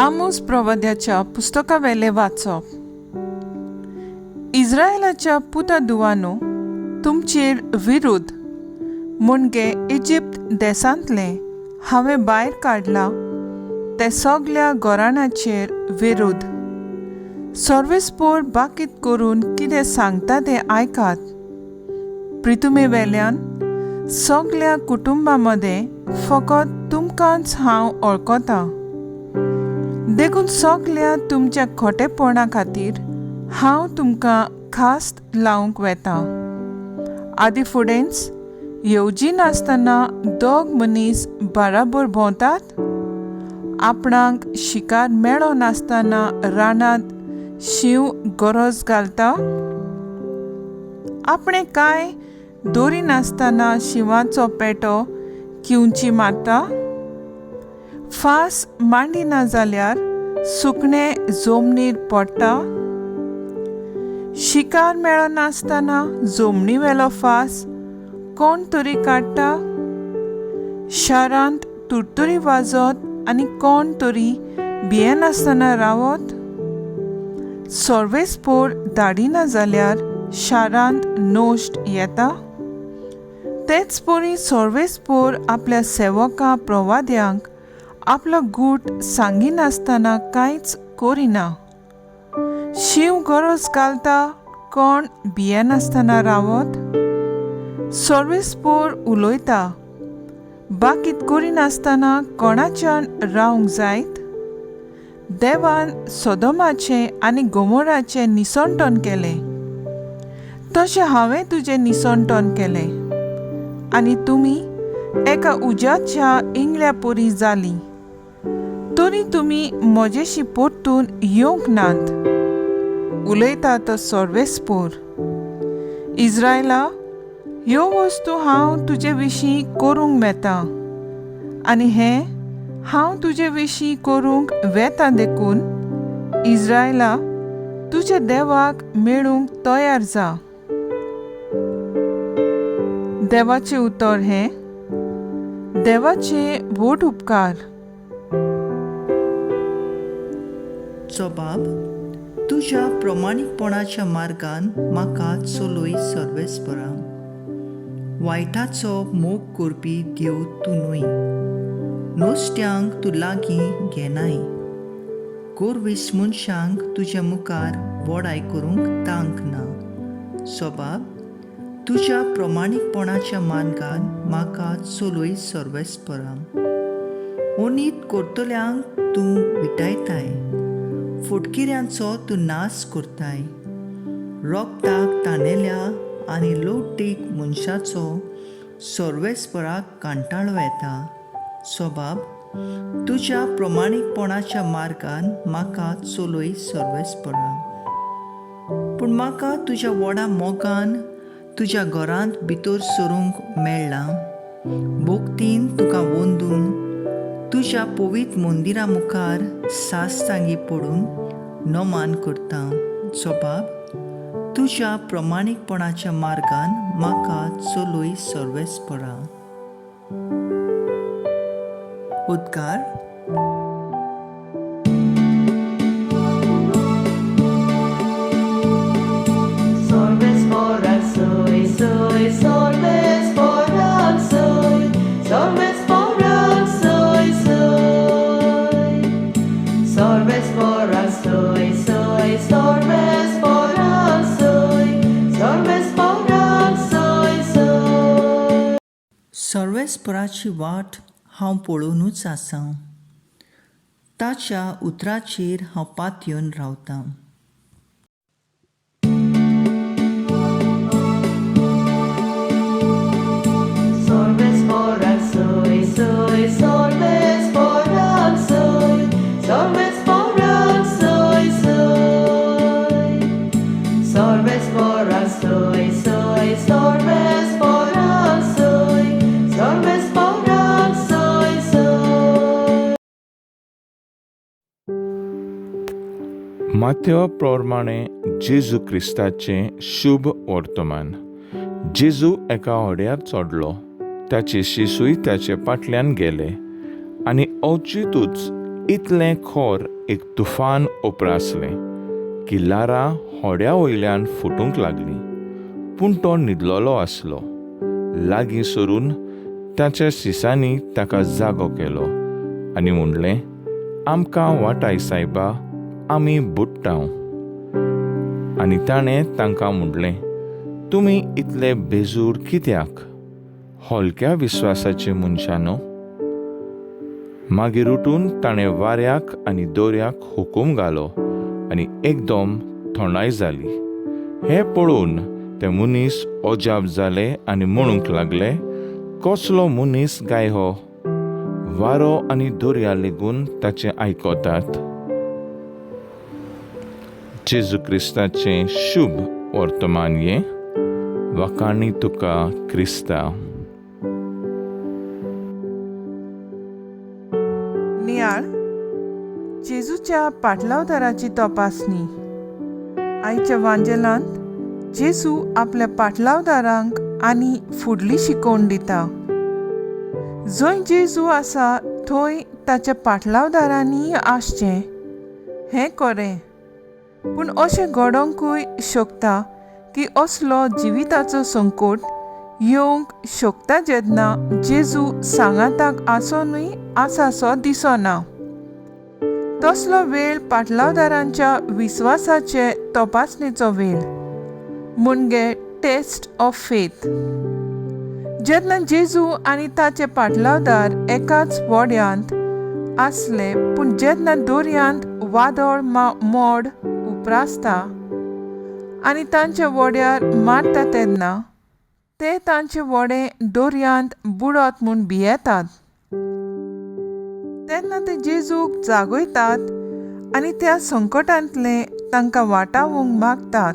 आमोस प्रवाद्याच्या पुस्तकावेले वाचप. इस्रायलाच्या पुतादुवानो, तुमचेर विरुद्ध मुणगे इजिप्त देशांतले हांवें भायर काडला ते सगळ्या गोराणाचेर विरुद्ध. सर्वेस्पोर बाकीत करून कितें सांगता तें आयकात. प्रितुमे वेल्यान सगळ्या कुटुंबां मदें फकत तुमकांच हांव वळखता. देखून सगळ्या तुमच्या खोटेपणा खातीर हांव तुमकां खास्त लावंक वेता. आदी फुडेंच येवजी नासतना दोग मनीस बाराबर भोंवतात. आपणाक शिकार मेळो नासतना रानांत शिव गरज घालता. आपणे कांय दोरी नासतना शिवाचो पेटो किंची मारता. फास मांडिना जाल्यार सुकणें जमनीर पडटा. शिकार मेळो नासतना जमनी वेलो फास कोण तरी काडटा. शारांत तुरतुरी वाजत आनी कोण तरी भियेनासतना रावत. सर्वेस्पोर धाडिना जाल्यार शारांत नोश्ट येता. तेच परी सर्वेस्पोर आपल्या सेवकां प्रवाद्यांक आपलो गूट सांगिनासतना कांयच करिना. शिव गरज घालता कोण भियेनासतना रावत. सर्वेस्पोर उलयता बाकीत करिनासतना कोणाच्यान रावंक जायत. देवान सोदोमाचें आनी गोमोराचें निसंटन केलें तशें हांवें तुजें निसंटन केलें आनी तुमी एका उज्याच्या इंगळ्या परी जालीं. तरी तुमी म्हजेशी परतून येवंक नात. उलयता तो सर्वेस्पोर. इस्रायला, ह्यो वस्तू हांव तुजे विशीं करूंक मेता आनी हें हांव तुजे विशीं करूंक वेता. देखून इस्रायला, तुज्या देवाक मेळूंक तयार जा. देवाचें उतर हें. देवाचे व्हड उपकार. जबाब. तुज्या प्रमाणीकपणाच्या मार्गान म्हाका चलय सर्वेस्परा. वायटाचो मोग करपी देव तूं न्हय. नोश्ट्यांक तूं लागीं घेनाय. गोरवीस मनशांक तुज्या मुखार वडाय करूंक तांक ना. जबाब. तुज्या प्रमाणीकपणाच्या मार्गान म्हाका चलय सर्वेस्परा. ओनीत करतल्यांक तूं विटायताय. फुटकिऱ्यांचो तूं नाश करताय. रोगताक ताणेल्या आनी लवटीक मनशाचो सर्वेस्पराक कांटाळो येता. जबाब. तुज्या प्रमाणीकपणाच्या मार्गान म्हाका चलय सर्वेस्परा. पूण म्हाका तुज्या व्हडा मोगान तुज्या घरांत भितर सरूंक मेळ्ळां. भोगतीन तुका वंदून तुज्या पवित्र मंदिरा मुखार साश्टांगी पडून नमान करता. जबाब. तुज्या प्रमाणीकपणाच्या मार्गान म्हाका चलय सर्वेस्परा. उद्गार. Sorvesporak soy, soy, sorvesporak soy, sorvesporak soy, soy. Sorvesporak soy, soy, sorvesporak soy, sorvesporak soy, soy. सर्वेस्पराची वाट हांव पळोवनूच आसां. ताच्या उतराचेर हांव पातयेवन रावतां. Sorvesporak soy, soy, sorvesporak soy, sorvesporak soy, soy. Sorvesporak soy, soy, sorvesporak soy, sorvesporak soy, soy. माथ्यो प्रमाणे जेजू क्रिस्ताचें शुभ वर्तमान. जेजू एका होड्यार चडलो. ताचे शिसूय ताचे फाटल्यान गेले आनी अवचितूच इतलें खोर एक तुफान ओप्रासलें की लारां होड्या वयल्यान फुटूंक लागलीं. पूण तो न्हिदलोलो आसलो. लागीं सरून ताच्या शिसांनी ताका जागो केलो आनी म्हणलें, आमकां वाटाय सायबा, आमी बुडटांव. आनी ताणें तांकां म्हणलें, तुमी इतले बेजूर कित्याक, हलक्या विस्वासाचे मनशांनो? मागीर उठून ताणें वाऱ्याक आनी दर्याक हुकूम घालो आनी एकदम थंडाय जाली. हें पळोवन ते मनीस अजाप जाले आनी म्हणूंक लागले, कसलो मनीस काय हो? वारो आनी दर्या लेगून ताचें आयकतात. जेजू क्रिस्ताचें शुभ वर्तमान हें. वखाणी तुका क्रिस्ता. नियाळ जेजूच्या पाटलावदाराची तपासणी. आयच्या वांजेलांत जेजू आपल्या पाटलावदारांक आनी फुडली शिकोवण दिता. जंय जेजू आसा थंय ताच्या पाटलावदारांनी आसचें हें खरें. पूण अशें घडोवंकूय शकता की असलो जिविताचो संकट येवंक शकता जेन्ना जेजू सांगाताक आसोनूय आसासो दिसना. तसलो वेळ पाटलावदारांच्या विस्वासाचे तपासणेचो वेळ, म्हणजे टेस्ट ऑफ फेथ. जेन्ना जेजू आनी ताचे पाटलावदार एकाच वड्यांत आसले, पूण जेन्ना दर्यांत वादळ मोड उप्रासता आनी तांचे वड्यार मारता तेन्ना ते तांचे वडें दर्यांत बुडत म्हूण भियेतात. तेन्ना ते जेजूक जागयतात आनी त्या संकटांतले तांकां वाटावूंक मागतात.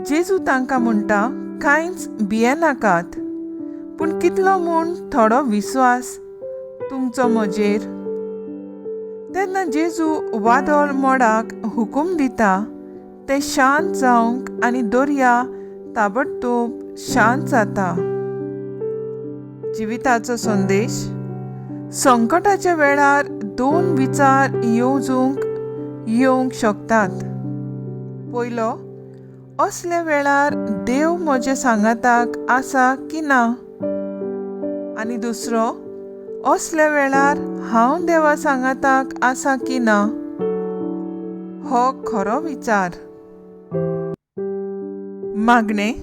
जेजू तांकां म्हणटा, कांयच भियेनाकात, पूण कितलो म्हूण थोडो विस्वास तुमचो म्हजेर. तेन्ना जेजू वादळ मोडाक हुकूम दिता ते शांत जावंक आनी दर्या ताबडतोब शांत जाता. जिविताचो संदेश. संकटाच्या वेळार दोन विचार येवंक शकतात. पयलो, असल्या वेळार देव म्हजे सांगाताक आसा की ना, आनी दुसरो, असल्या वेळार हांव देवा सांगाताक आसा की ना. हो खरो विचार. मागणें.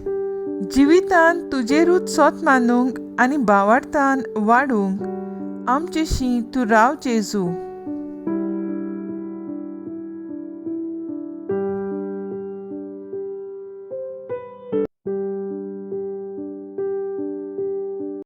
जिवितांत तुजेरूच सोत मानूंक आनी भावार्थान वाडूंक आमचेशी तूं राव जेजू.